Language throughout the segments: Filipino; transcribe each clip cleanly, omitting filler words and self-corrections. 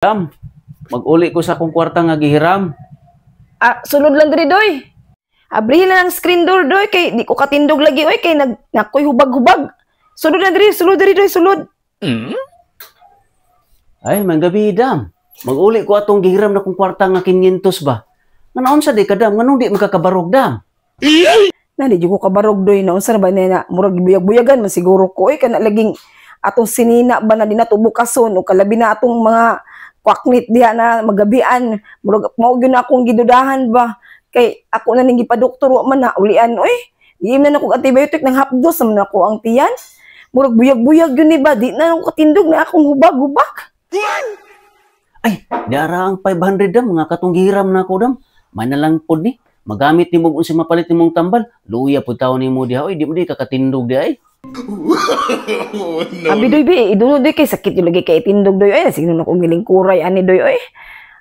Dam, mag-uli ko sa akong kwarta nga gihiram. Sulod lang diri doy. Abrihin na ng screen door doy kay di ko katindog lagi oy kay nakoy hubag-hubag. Sulod lang diri, sulod diri doy, sulod. Ay, manggabi dam. Mag-uli ko atong gihiram na kong kwarta nga 500 ba. Nganaon sa di ka dam, nganong di magkakabarog dam. Na di ko kabarog doy na unsa na ba na murag buyag-buyagan man siguro ko oy kana laging atong sinina ba na dinatubukason o kalabi na atong mga kwaknit diha na magabian murag mao gyud na akong gidudahan ba kay ako na ning gipadoktor wa man na ulian oy giim na nako antibiotic ng hapdos man ako ang tiyan murag buyag-buyag gyud ni ba di na ako katindog na akong hubag-hubag. Ay, diara ang 500 dam nga katong gihiram na ko dam. May na lang pod ni. Magamit nimo unsa mapalit nimong tambal. Luya pud tawo nimo diha oy di mo di kakatindog di ay. Oh, no. Abi doy bi, idunod doy kay sakit yung lagi kay itindog doy ay sige na kong giling kuray ani doy oy.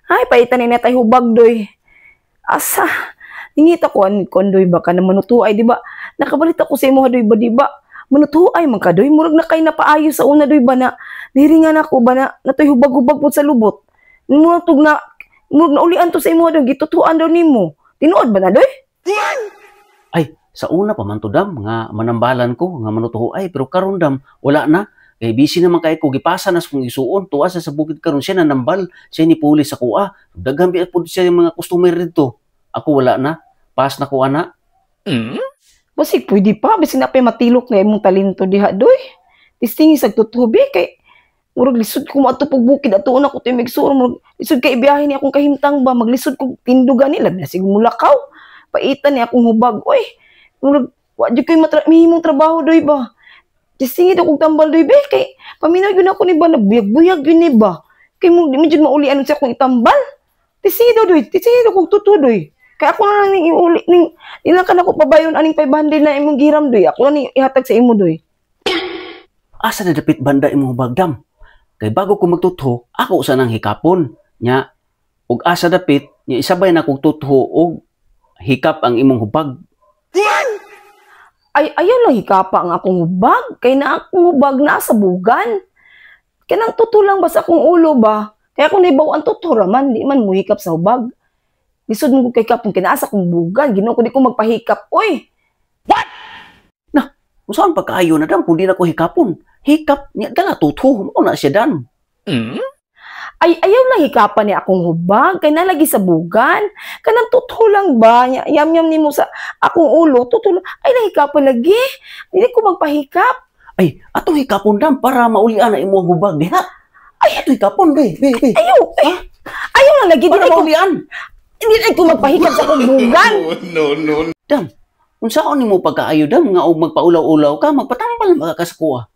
Ay paitan ni natay hubag doy. Asa ningita ko an kondoy baka na manutuay di ba? Nakabalita ko sa imo doy ba di ba? Manutuay man ka doy murag na kay napaayo sa una doy ba na niringan ako ba na natoy hubag-hubag pud sa lubot. Murag na ulian to sa imo doy gitutuan daw nimo. Tinuod ba na doy? Ay, sa una pa man to dam nga manambalan ko nga manutuho ay pero karon dam wala na kay busy naman kay ko gipasa na sa kong isuon tuwa sa bukid karon siya nanambal siya ni pulis sa kuha daghan bi pud siya yung mga customer dito ako wala na pas na ko ana. Basig pwede pa bisin na pa matilok na imong talento diha doy tistingi sa tutubi kay murag lisod ko mo ato pag bukid ato na ko timigsuon murag lisod kay ibiyahe ni akong kahimtang ba maglisod ko tindugan nila bisig mulakaw paitan ni akong hubag oy murag wa jud kay mahimong trabaho doy ba. Disingid akong tambal doy be kay paminaw gyud ako ni ba nabuyag-buyag gyud ni ba. Kay mo di mo jud maulian sa akong itambal. Disingid doy, disingid akong tuto doy. Kay ako na ning iuli ning ilang ka nako pabayon aning 500 na imong giram doy. Ako na ni ihatag sa imo doy. Asa na dapit banda imong hubag dam. Kay bago ko magtutho, ako sa nang hikapon nya ug asa dapit nya isabay na kog tutho og hikap ang imong hubag. Ay ayaw lang hikapa ang akong hubag kay na akong hubag na sa bugan kay nang tutulang ba sa akong ulo ba kaya kung naibaw ang tutura man di man mo hikap sa hubag lisod mo kay kapong kinaasa kong bugan ginoo ko di ko magpahikap oy. What? Na usaon pa kaayo na dam kung di na ko hikapon hikap niya dala tutho mo na siya dan. Ay ayaw lang hikapan ni akong hubag kay nalagi sa bugan kanang tutho lang ba yam-yam nimo sa akong ulo tutho ay nahikapan lagi dili ko magpahikap ay atong hikapon dam para maulian na imong hubag diha ay ato hikapon be ayaw lang lagi para maulian dili ko magpahikap sa akong bugan. No dam unsaon nimo pagkaayo dam nga og magpaulaw-ulaw ka magpatambal ka sa kuha.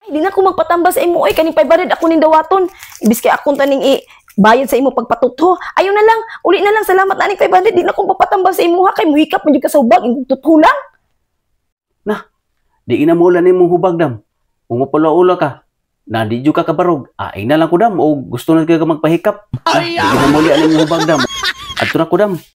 Di na ako magpatambal sa imo, oy. Kaning 500 ako ning dawaton. Ibis kay akong taning bayad sa imo pagpatutho. Ayaw na lang, uli na lang, salamat na ning 500. Di na ako magpatambal sa imo, ha. Kay muhikap, man ka sa hubag, yung tutho lang. Nah, di inamulan ni mong hubag dam. Kung mapula-ula ka, na di ka kabarog. Ay na lang ko dam, o gusto na ka magpahikap. Di inamulan ni mong hubag dam. At na ko dam.